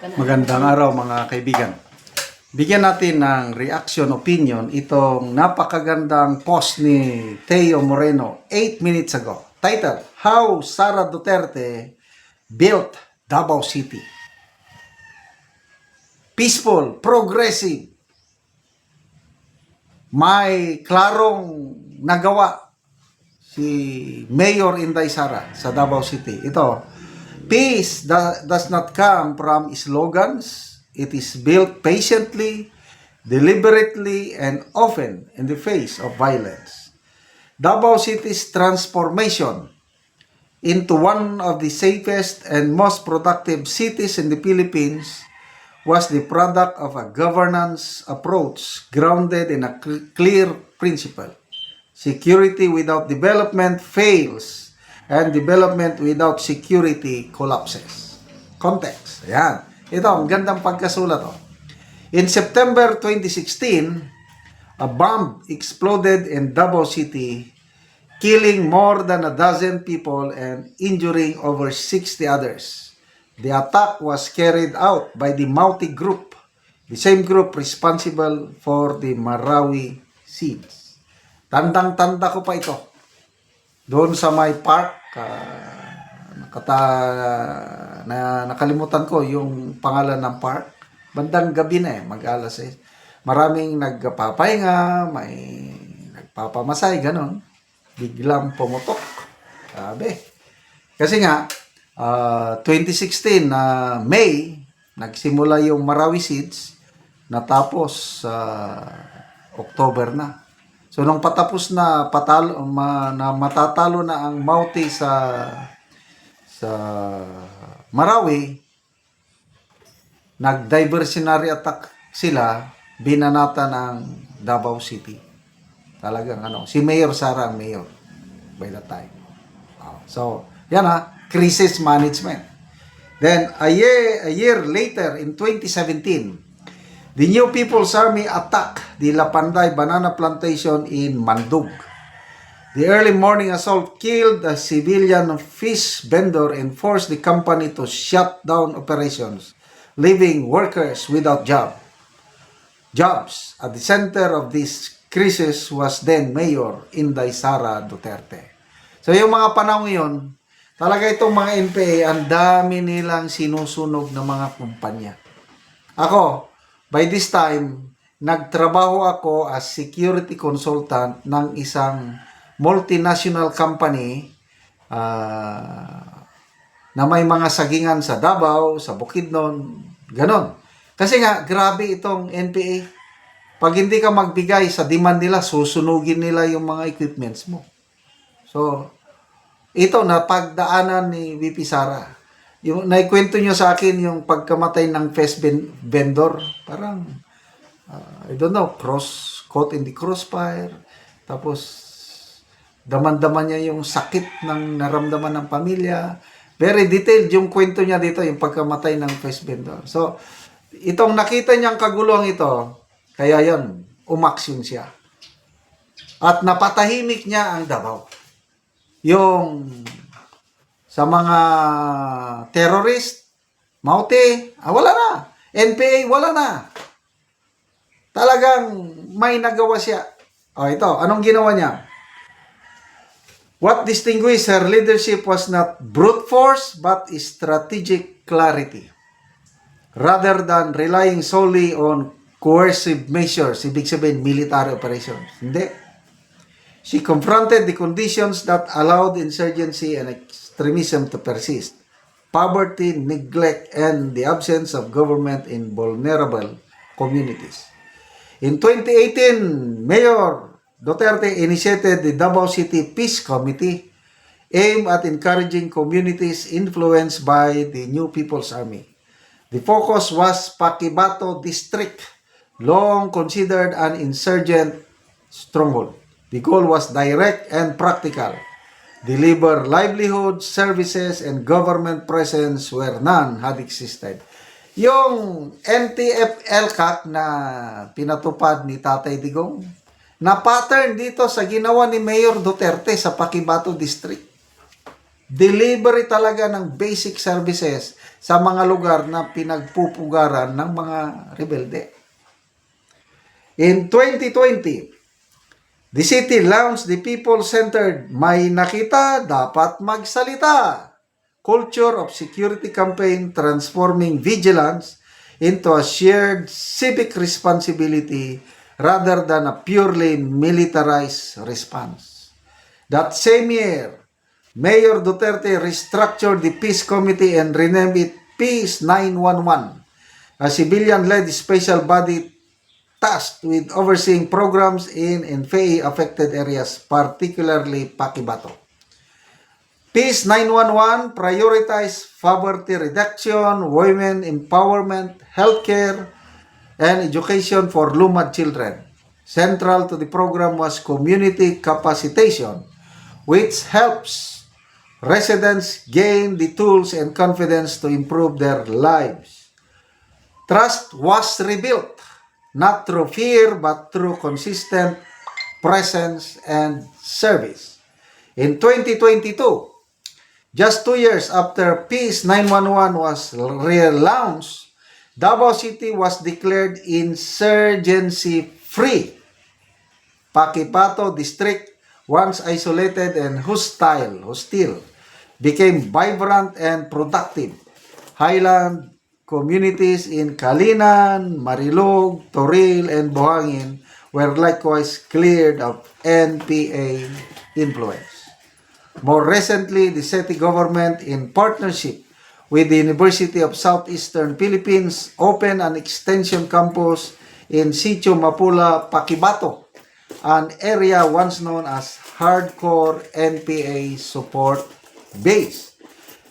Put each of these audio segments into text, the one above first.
Magandang araw mga kaibigan. Bigyan natin ng reaction opinion itong napakagandang post ni Teo Moreno 8 minutes ago. Title, How Sara Duterte Built Davao City. Peaceful, progressive, may klarong nagawa si Mayor Inday Sara sa Davao City. Ito, peace does not come from slogans. It is built patiently, deliberately, and often in the face of violence. Davao City's transformation into one of the safest and most productive cities in the Philippines was the product of a governance approach grounded in a clear principle. Security without development fails, and development without security collapses. Context. Ayan. Ito, ang gandang pagkasulat. Oh. In September 2016, a bomb exploded in Davao City, killing more than a dozen people and injuring over 60 others. The attack was carried out by the Mauti Group, the same group responsible for the Marawi siege. Tandang-tanda ko pa ito. Doon sa may park, nakalimutan ko yung pangalan ng park. Bandang gabi na mag-alas Maraming nagpapahinga, may nagpapamasay, ganon. Biglang pumutok. Sabi. Kasi nga, 2016 na May, nagsimula yung Marawi siege, natapos sa October na. So nung patapos na matatalo na ang Mauti sa Marawi, nag-diversionary attack sila, binanata ng Davao City. Talagang si Mayor Sara ang mayor by that time. So, yan crisis management. Then a year later in 2017, the New People's Army attacked the Lapanday Banana Plantation in Mandug. The early morning assault killed a civilian fish vendor and forced the company to shut down operations, leaving workers without jobs. At the center of this crisis was then Mayor Inday Sara Duterte. So yung mga panahon yun, talaga itong mga NPA, ang dami nilang sinusunog ng mga kumpanya. Ako, by this time, nagtrabaho ako as security consultant ng isang multinational company na may mga sagingan sa Davao, sa Bukidnon, ganon. Kasi nga, grabe itong NPA. Pag hindi ka magbigay sa demand nila, susunugin nila yung mga equipments mo. So, ito na pagdaanan ni VP Sara. Yung naikwento nyo sa akin yung pagkamatay ng fest vendor, parang, I don't know, caught in the crossfire. Tapos, daman-daman niya yung sakit ng naramdaman ng pamilya. Very detailed yung kwento niya dito, yung pagkamatay ng fest vendor. So, itong nakita niyang kaguluhan ito, kaya yan, umaksyon siya. At napatahimik niya ang Davao. Yung sa mga terrorist, Mauti, wala na. NPA, wala na. Talagang may nagawa siya. Ito, anong ginawa niya? What distinguished her leadership was not brute force, but strategic clarity. Rather than relying solely on coercive measures, ibig sabihin military operations. Hindi. She confronted the conditions that allowed insurgency and extremism to persist. Poverty, neglect, and the absence of government in vulnerable communities. In 2018, Mayor Duterte initiated the Davao City Peace Committee aimed at encouraging communities influenced by the New People's Army. The focus was Paquibato District, long considered an insurgent stronghold. The goal was direct and practical. Deliver livelihood, services, and government presence where none had existed. Yung NTF-ELCAC na pinatupad ni Tatay Digong, na pattern dito sa ginawa ni Mayor Duterte sa Paquibato District. delivery talaga ng basic services sa mga lugar na pinagpupugaran ng mga rebelde. In 2020, the city launched the people-centered May Nakita, Dapat Magsalita culture of security campaign, transforming vigilance into a shared civic responsibility rather than a purely militarized response. That same year, Mayor Duterte restructured the Peace Committee and renamed it Peace 911, a civilian-led special body tasked with overseeing programs in NFA-affected areas, particularly Paquibato. Peace 911 prioritized poverty reduction, women empowerment, healthcare, and education for Lumad children. Central to the program was community capacitation, which helps residents gain the tools and confidence to improve their lives. Trust was rebuilt, not through fear, but through consistent presence and service. In 2022, just 2 years after Peace 911 was relaunched, Davao City was declared insurgency-free. Paquipato District, once isolated and hostile, became vibrant and productive. Highland communities in Kalinan, Marilog, Toril, and Buhangin were likewise cleared of NPA influence. More recently, the city government, in partnership with the University of Southeastern Philippines, opened an extension campus in Sitio Mapula, Paquibato, an area once known as hardcore NPA support base.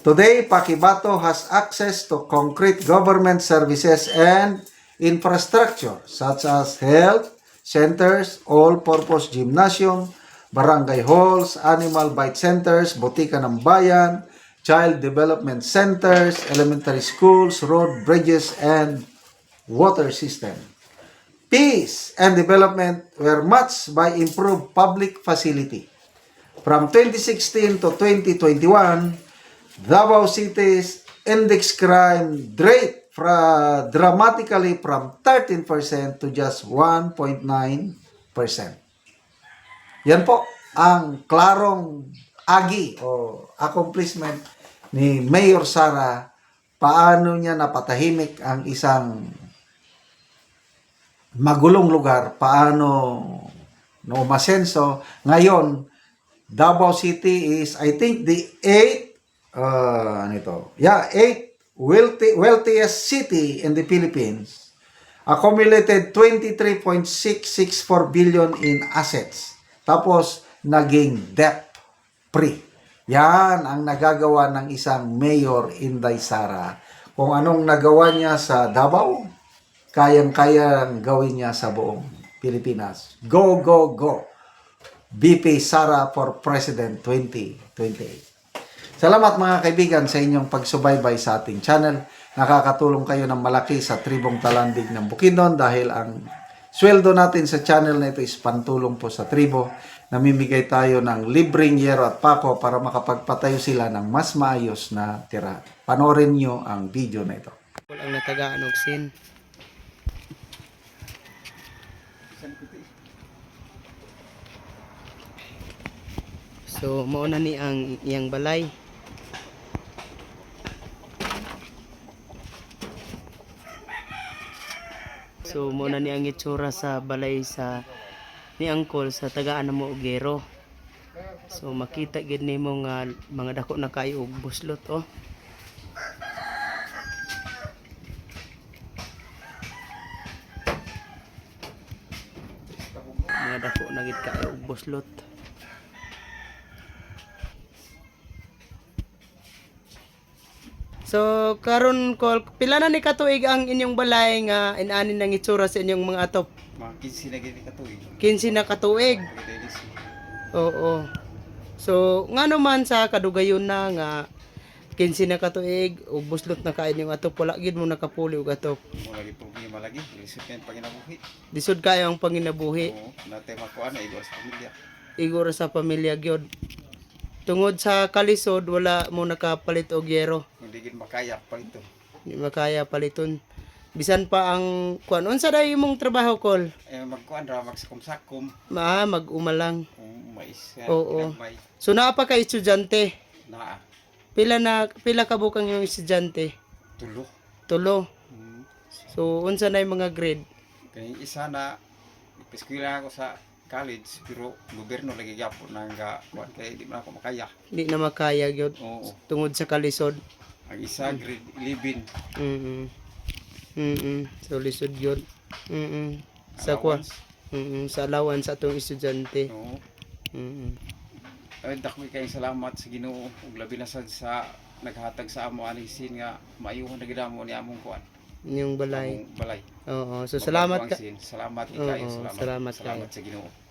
Today, Paquibato has access to concrete government services and infrastructure such as health centers, all-purpose gymnasium, barangay halls, animal bite centers, botika ng bayan, child development centers, elementary schools, road, bridges, and water system. Peace and development were matched by improved public facility. From 2016 to 2021, Davao City's index crime rate dramatically from 13% to just 1.9%. Yan po ang klarong agi o accomplishment ni Mayor Sara, paano niya napatahimik ang isang magulong lugar, paano no umasenso. Ngayon, Davao City is, I think, the 8th wealthiest city in the Philippines. Accumulated 23.664 billion in assets. Tapos, naging debt-free. Yan ang nagagawa ng isang Mayor Inday Sara. Kung anong nagawa niya sa Davao, kayang-kayang gawin niya sa buong Pilipinas. Go, go, go! BP Sara for President 2028. Salamat mga kaibigan sa inyong pagsubaybay sa ating channel. Nakakatulong kayo ng malaki sa tribong Talandig ng Bukidnon dahil ang sweldo natin sa channel na ito is pantulong po sa tribo. Namimigay tayo ng libreng yero at pako para makapagpatayo sila ng mas maayos na tirahan. Panoorin nyo ang video na ito. Ang natagaan og sin. So mao na ni ang iyang balay. So mao na ni ang itsura sa balay sa ni Angkol sa tagaan mo og gero. So makita gid nimo nga mga dako na kayo og buslot oh. Mga dako na gid kayo og buslot. So karon Kol, pila na ni katuig ang inyong balay nga inani nang itsura sa inyong mga atop? Mga 15 na gini katuig. 15 na katuig. Oo. So ngano man sa kadugayon na nga 15 na katuig ug buslot na kain yung atop, wala gid mo nakapuli og atop. Mo lagi problema lagi, lisod kay panginabuhi. Lisod kayo ang panginabuhi. Oo, natay makuan na igos pamilya. Igor sa pamilya gyud. Tungod sa kalisod wala mo nakapalit og yero. Hindi gid makaya pa ito. Di makaya paliton. Bisan pa ang kuan unsa day imong trabaho kol? Magkuan ra magsakom-sakom. Mag-umalang. Mais. Oo. May So naa pa ka estudyante. naa. Pila ka bukang yung estudyante? Tulo. Tulo. Hmm. So unsa na yung mga grade? Kay isa na eskwela ako sa college pero gobyerno lagi gyapon nang kuan kay di man ako makaya. Di na makaya gyud Oo. tungod sa kalisod. Ang isa grade 11. So lisod gyud. Sa kwa. Allowance. Sa allowance sa atong estudyante. Oo. Mm. Dako kay salamat sa Ginoo ug labi na sad sa naghatag sa amo ani sin nga maayuhan na gid amo ni among kuan. Yung balay. Among balay. Oo. So salamat ka. Salamat Oo, kayo. salamat Salamat kayo. sa Ginoo.